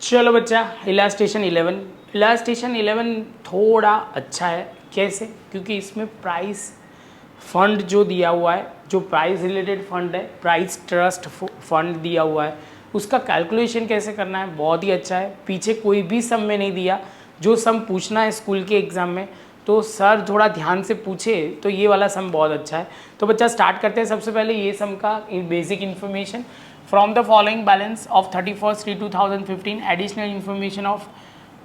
चलो बच्चा, इलास्टेशन 11 थोड़ा अच्छा है। कैसे? क्योंकि इसमें प्राइस फंड जो दिया हुआ है, जो प्राइस रिलेटेड फंड है, प्राइस ट्रस्ट फंड दिया हुआ है, उसका कैलकुलेशन कैसे करना है बहुत ही अच्छा है। पीछे कोई भी सम में नहीं दिया, जो सम पूछना है स्कूल के एग्ज़ाम में तो सर थोड़ा ध्यान से पूछे तो ये वाला सम बहुत अच्छा है। तो बच्चा स्टार्ट करते हैं। सबसे पहले ये सम का basic information. From the following balance of 31/3/2015 additional information of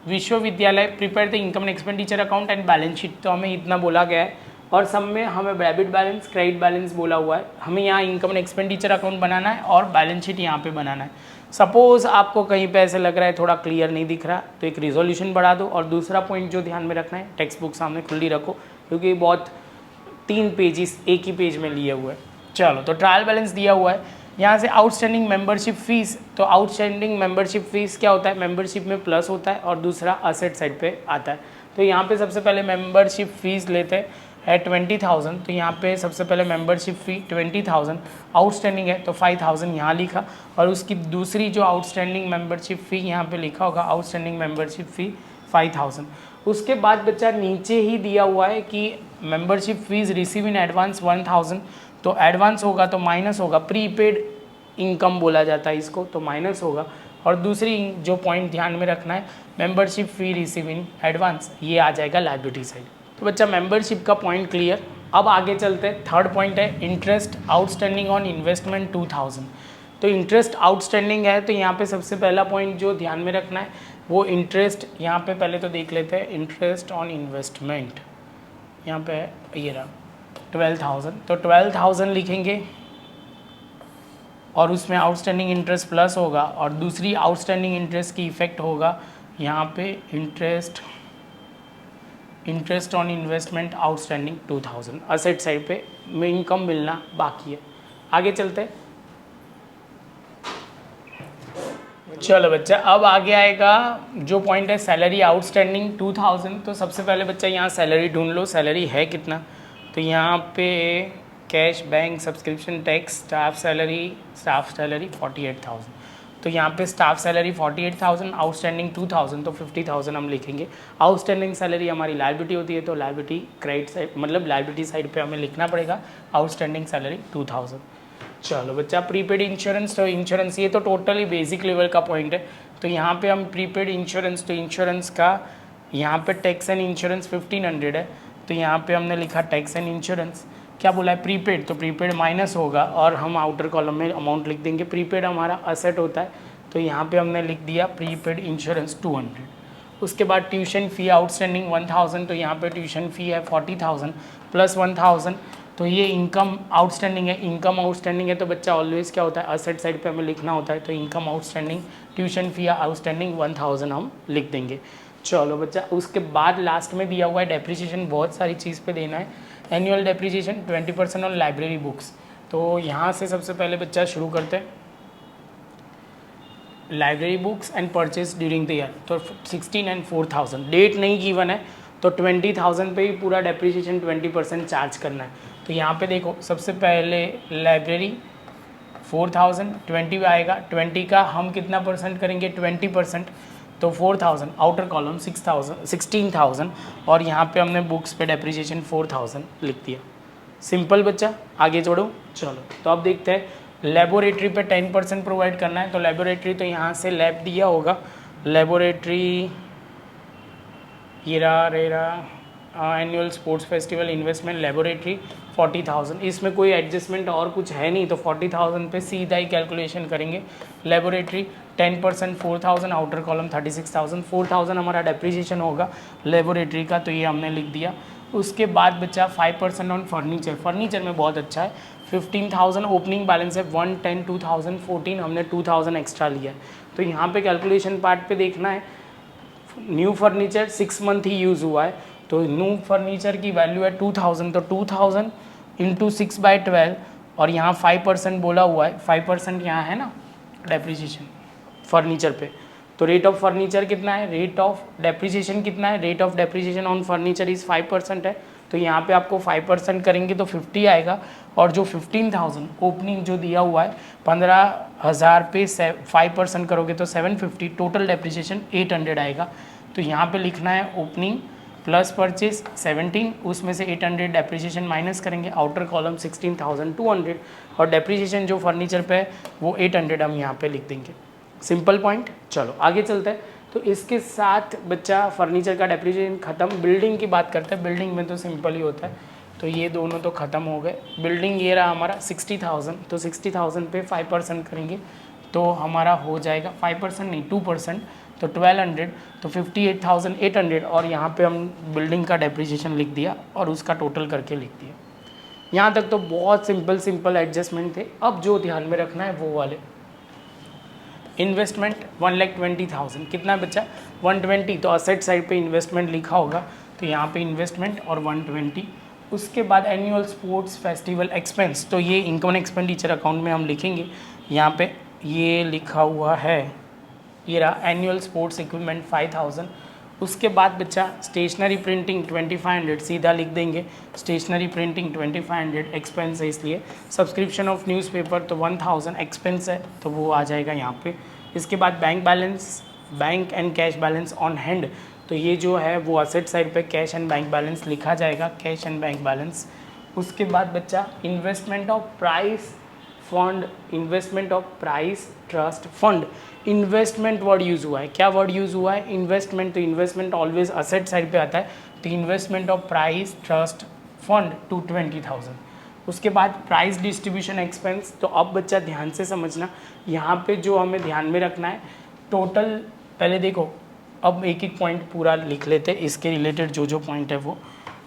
Vishwavidyalaya prepare the income and expenditure account and balance sheet. तो हमें इतना बोला गया है और सब में हमें डेबिट बैलेंस क्रेडिट बैलेंस बोला हुआ है। हमें यहाँ इनकम एंड एक्सपेंडिचर अकाउंट बनाना है और बैलेंस शीट यहाँ पे बनाना है। सपोज आपको कहीं पे ऐसे लग रहा है थोड़ा क्लियर नहीं दिख रहा तो एक रिजोल्यूशन बढ़ा दो। और दूसरा पॉइंट जो ध्यान में रखना है, टेक्स्ट बुक सामने खुली रखो क्योंकि बहुत 3 पेजेस एक ही पेज में लिए हुए हैं। चलो, तो ट्रायल बैलेंस दिया हुआ है। यहाँ से आउटस्टैंडिंग मेंबरशिप फीस, तो आउटस्टैंडिंग मेंबरशिप फीस क्या होता है, मेंबरशिप में प्लस होता है और दूसरा असेट साइड पे आता है। तो यहाँ पे सबसे पहले मेंबरशिप फीस लेते हैं 20,000। तो यहाँ पे सबसे पहले मेंबरशिप फ़ी 20,000 आउटस्टैंडिंग है तो 5,000 यहाँ लिखा और उसकी दूसरी जो आउटस्टैंडिंग मेंबरशिप फ़ी यहाँ पे लिखा होगा आउटस्टैंडिंग मेंबरशिप फ़ी 5,000। उसके बाद बच्चा नीचे ही दिया हुआ है कि membership fees receive in advance 1,000। तो एडवांस होगा तो माइनस होगा, प्रीपेड इनकम बोला जाता है इसको, तो माइनस होगा। और दूसरी जो पॉइंट ध्यान में रखना है, membership fee receive in advance, ये आ जाएगा लायबिलिटी साइड। तो बच्चा मेंबरशिप का पॉइंट क्लियर। अब आगे चलते हैं। थर्ड पॉइंट है इंटरेस्ट आउटस्टैंडिंग ऑन इन्वेस्टमेंट 2,000। तो इंटरेस्ट आउटस्टैंडिंग है तो यहाँ पे सबसे पहला पॉइंट जो ध्यान में रखना है वो इंटरेस्ट, यहाँ पे पहले तो देख लेते हैं इंटरेस्ट ऑन इन्वेस्टमेंट। यहाँ पे ये रहा 12,000, तो 12,000 लिखेंगे और उसमें आउटस्टैंडिंग इंटरेस्ट प्लस होगा और दूसरी आउटस्टैंडिंग इंटरेस्ट की इफेक्ट होगा यहाँ पे interest on investment outstanding 2,000। Asset side पे इनकम मिलना बाकी है। आगे चलते हैं। चलो बच्चा, अब आगे आएगा जो पॉइंट है सैलरी आउटस्टैंडिंग 2,000। तो सबसे पहले बच्चा यहाँ सैलरी ढूंढ लो, सैलरी है कितना। तो यहाँ पे cash, bank, subscription tax, staff salary 48,000। तो यहाँ पे स्टाफ सैलरी 48,000, आउटस्टैंडिंग 2,000, तो 50,000 हम लिखेंगे। आउटस्टैंडिंग सैलरी हमारी लायबिलिटी होती है तो लायबिलिटी क्रेडिट साइड, मतलब लायबिलिटी साइड पे हमें लिखना पड़ेगा आउटस्टैंडिंग सैलरी 2,000। चलो बच्चा, प्रीपेड इंश्योरेंस, तो इंश्योरेंस ये तो टोटली बेसिक लेवल का पॉइंट है। तो यहाँ पे हम प्रीपेड इंश्योरेंस, तो इंश्योरेंस का यहाँ पे टैक्स एंड इंश्योरेंस 1,500 है। तो यहाँ पे हमने लिखा टैक्स एंड इंश्योरेंस, क्या बोला है प्रीपेड, तो प्रीपेड माइनस होगा और हम आउटर कॉलम में अमाउंट लिख देंगे। प्रीपेड हमारा असेट होता है तो यहाँ पे हमने लिख दिया प्रीपेड इंश्योरेंस 200। उसके बाद ट्यूशन फ़ी आउटस्टैंडिंग 1,000, तो यहाँ पे ट्यूशन फ़ी है 40,000 प्लस 1,000। तो ये इनकम आउटस्टैंडिंग है। इनकम आउटस्टैंडिंग है तो बच्चा ऑलवेज क्या होता है, असेट साइड पे हमें लिखना होता है। तो income outstanding tuition fee outstanding 1,000 हम लिख देंगे। चलो बच्चा, उसके बाद लास्ट में दिया हुआ है डेप्रिसिएशन, बहुत सारी चीज़ पे देना है। Annual depreciation 20% on library books. तो यहाँ से सबसे पहले बच्चा शुरू करते हैं। Library books and purchase during the year, तो 16 एंड 4,000। डेट नहीं गिवन है तो 20,000 पे ही पूरा डेप्रिसिएशन 20% चार्ज करना है। तो यहाँ पे देखो, सबसे पहले लाइब्रेरी 4,000, 20 आएगा, 20 का हम कितना परसेंट करेंगे, 20%, तो 4,000। आउटर कॉलम 16,000 और यहाँ पे हमने बुक्स पे डेप्रिसिएशन 4,000 लिख दिया। सिंपल बच्चा, आगे जोड़ो। चलो, तो अब देखते हैं लेबोरेटरी पे 10% प्रोवाइड करना है। तो लेबोरेटरी, तो यहाँ से लैब दिया होगा, लेबोरेटरी ये रहा annual sports festival investment laboratory 40,000। इसमें कोई एडजस्टमेंट और कुछ है नहीं तो 40,000 पे सीधा ही कैलकुलेशन करेंगे। लेबोरेटरी 10% 4,000, आउटर कॉलम 36,000, 4,000 हमारा डेप्रिसिएशन होगा लेबोरेटरी का, तो ये हमने लिख दिया। उसके बाद बच्चा 5% ऑन फर्नीचर, फर्नीचर में बहुत अच्छा है 15,000। ओपनिंग बैलेंस है 110, 2014 हमने 2,000 एक्स्ट्रा लिया है। तो यहाँ पे कैलकुलेशन पार्ट पे देखना है, न्यू फर्नीचर 6 मंथ ही यूज़ हुआ है तो न्यू फर्नीचर की वैल्यू है 2,000, तो 2,000 इंटू 6/12 और यहाँ 5% बोला हुआ है, 5% यहाँ है ना डेप्रिसिएशन फर्नीचर पे। तो रेट ऑफ फर्नीचर कितना है, रेट ऑफ डेप्रिसिएशन कितना है, rate of depreciation on furniture is 5% है। तो यहाँ पे आपको 5% करेंगे तो 50 आएगा, और जो 15,000 ओपनिंग जो दिया हुआ है 15,000 पे 5% करोगे तो 750, टोटल डेप्रिसिएशन 800 आएगा। तो यहाँ पे लिखना है ओपनिंग प्लस परचेज 17, उसमें से 800 डेप्रिसिएशन माइनस करेंगे, आउटर कॉलम 16,200, और डेप्रिसिएशन जो फर्नीचर पे है वो 800 हम यहाँ पे लिख देंगे। Simple point. चलो आगे चलते हैं। तो इसके साथ बच्चा फर्नीचर का डेप्रिसिएशन खत्म। बिल्डिंग की बात करते हैं। बिल्डिंग में तो सिंपल ही होता है, तो ये दोनों तो ख़त्म हो गए। बिल्डिंग ये रहा हमारा 60,000, तो 60,000 पे 5% करेंगे तो हमारा हो जाएगा 5% नहीं 2%, तो 1200, तो 58,800, और यहाँ पे हम बिल्डिंग का डेप्रिसिएशन लिख दिया और उसका टोटल करके लिख दिया। यहाँ तक तो बहुत सिंपल एडजस्टमेंट थे। अब जो ध्यान में रखना है वो वाले इन्वेस्टमेंट 1,20,000 कितना बचा 120, तो असेट साइड पे इन्वेस्टमेंट लिखा होगा, तो यहाँ पे इन्वेस्टमेंट और 120। उसके बाद एनुअल स्पोर्ट्स फेस्टिवल एक्सपेंस, तो ये इनकम एक्सपेंडिचर अकाउंट में हम लिखेंगे। यहाँ पे ये लिखा हुआ है, ये रहा एनुअल स्पोर्ट्स इक्विपमेंट 5,000। उसके बाद बच्चा स्टेशनरी प्रिंटिंग 2,500 सीधा लिख देंगे। स्टेशनरी प्रिंटिंग 2,500 एक्सपेंस है इसलिए। सब्सक्रिप्शन ऑफ न्यूज़पेपर तो 1,000 एक्सपेंस है, तो वो आ जाएगा यहाँ पे। इसके बाद bank balance, bank and cash balance on hand, तो ये जो है वो असेट साइड पे कैश एंड बैंक बैलेंस लिखा जाएगा, कैश एंड बैंक बैलेंस। उसके बाद बच्चा investment of price fund, investment of price trust fund. Investment word use हुआ है, क्या वर्ड यूज़ हुआ है इन्वेस्टमेंट, तो इन्वेस्टमेंट ऑलवेज असेट साइड पे आता है, तो investment of price trust fund to 20,000। उसके बाद प्राइस डिस्ट्रीब्यूशन एक्सपेंस, तो अब बच्चा ध्यान से समझना, यहाँ पे जो हमें ध्यान में रखना है टोटल, पहले देखो अब एक एक पॉइंट पूरा लिख लेते हैं, इसके रिलेटेड जो पॉइंट है वो।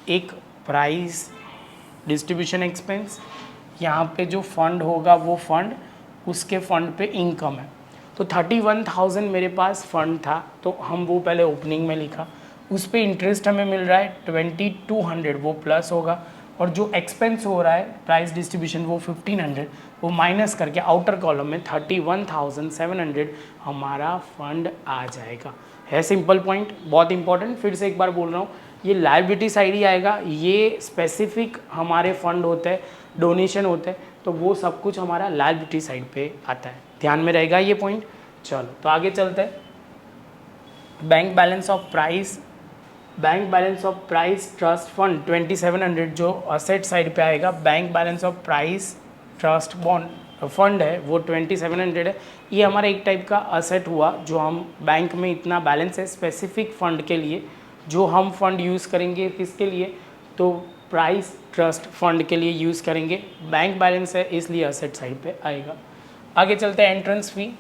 एक प्राइस डिस्ट्रीब्यूशन एक्सपेंस, यहाँ पे जो फंड होगा वो फंड, उसके फंड पे इनकम है, तो 31,000 मेरे पास फंड था, तो हम वो पहले ओपनिंग में लिखा। उस पर इंटरेस्ट हमें मिल रहा है 2,200, वो प्लस होगा, और जो एक्सपेंस हो रहा है प्राइस डिस्ट्रीब्यूशन वो 1,500, वो माइनस करके आउटर कॉलम में 31,700 हमारा फंड आ जाएगा। है सिंपल पॉइंट, बहुत इंपॉर्टेंट। फिर से एक बार बोल रहा हूँ, ये लायबिलिटी साइड ही आएगा, ये स्पेसिफिक हमारे फंड होते हैं, डोनेशन होते हैं, तो वो सब कुछ हमारा लायबिलिटी साइड पे आता है, ध्यान में रहेगा ये पॉइंट। चलो तो आगे चलते हैं। Bank balance of price, bank balance of price trust fund 2,700 जो असेट साइड पे आएगा। Bank balance of price trust bond fund है वो 2,700 है। ये हमारा एक टाइप का असेट हुआ, जो हम बैंक में इतना बैलेंस है स्पेसिफिक फंड के लिए, जो हम फंड यूज़ करेंगे किसके लिए, तो प्राइस ट्रस्ट फंड के लिए यूज़ करेंगे। बैंक बैलेंस है इसलिए असेट साइड पे आएगा। आगे चलते हैं एंट्रेंस फ़ी।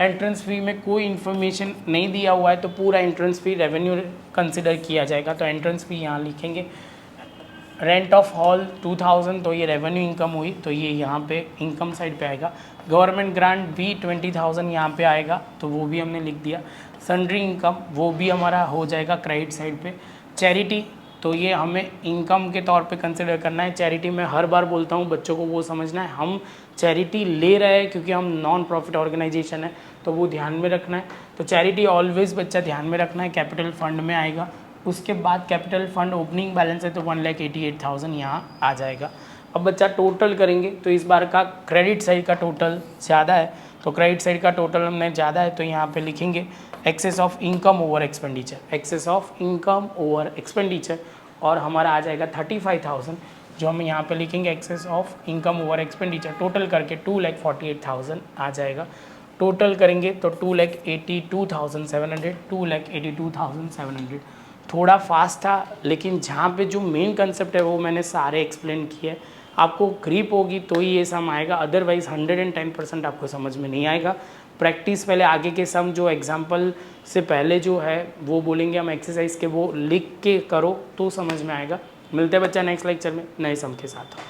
एंट्रेंस फ़ी में कोई इन्फॉर्मेशन नहीं दिया हुआ है, तो पूरा एंट्रेंस फ़ी रेवेन्यू कंसिडर किया जाएगा, तो एंट्रेंस फ़ी यहाँ लिखेंगे। रेंट ऑफ हॉल 2,000, तो ये रेवेन्यू इनकम हुई, तो ये यहाँ पे इनकम साइड पे आएगा। गवर्नमेंट ग्रांट भी 20,000 यहाँ पे आएगा, तो वो भी हमने लिख दिया। सन्ड्री इनकम वो भी हमारा हो जाएगा क्रेडिट साइड पे। चैरिटी, तो ये हमें इनकम के तौर पे कंसिडर करना है। चैरिटी में हर बार बोलता हूँ बच्चों को वो समझना है, हम चैरिटी ले रहे हैं क्योंकि हम नॉन प्रॉफिट ऑर्गेनाइजेशन है, तो वो ध्यान में रखना है। तो चैरिटी ऑलवेज बच्चा ध्यान में रखना है, कैपिटल फंड में आएगा। उसके बाद कैपिटल फंड ओपनिंग बैलेंस है तो 1,88,000 यहाँ आ जाएगा। अब बच्चा टोटल करेंगे, तो इस बार का क्रेडिट साइड का टोटल ज़्यादा है, तो क्रेडिट साइड का टोटल हमने ज़्यादा है, तो यहाँ पे लिखेंगे excess of income over expenditure, excess of income over expenditure, और हमारा आ जाएगा 35,000, जो हम यहाँ पे लिखेंगे excess of income over expenditure. Total करके 2,48,000 आ जाएगा। टोटल करेंगे तो 2,82,700, 2,82,700। थोड़ा फास्ट था, लेकिन जहाँ पे जो मेन कंसेप्ट है वो मैंने सारे एक्सप्लेन किए। आपको ग्रिप होगी तो ही ये सम आएगा, अदरवाइज 110% आपको समझ में नहीं आएगा। प्रैक्टिस पहले आगे के सम जो एग्जाम्पल से पहले जो है वो बोलेंगे हम एक्सरसाइज के, वो लिख के करो तो समझ में आएगा। मिलते हैं बच्चा नेक्स्ट लेक्चर में नए सम के साथ।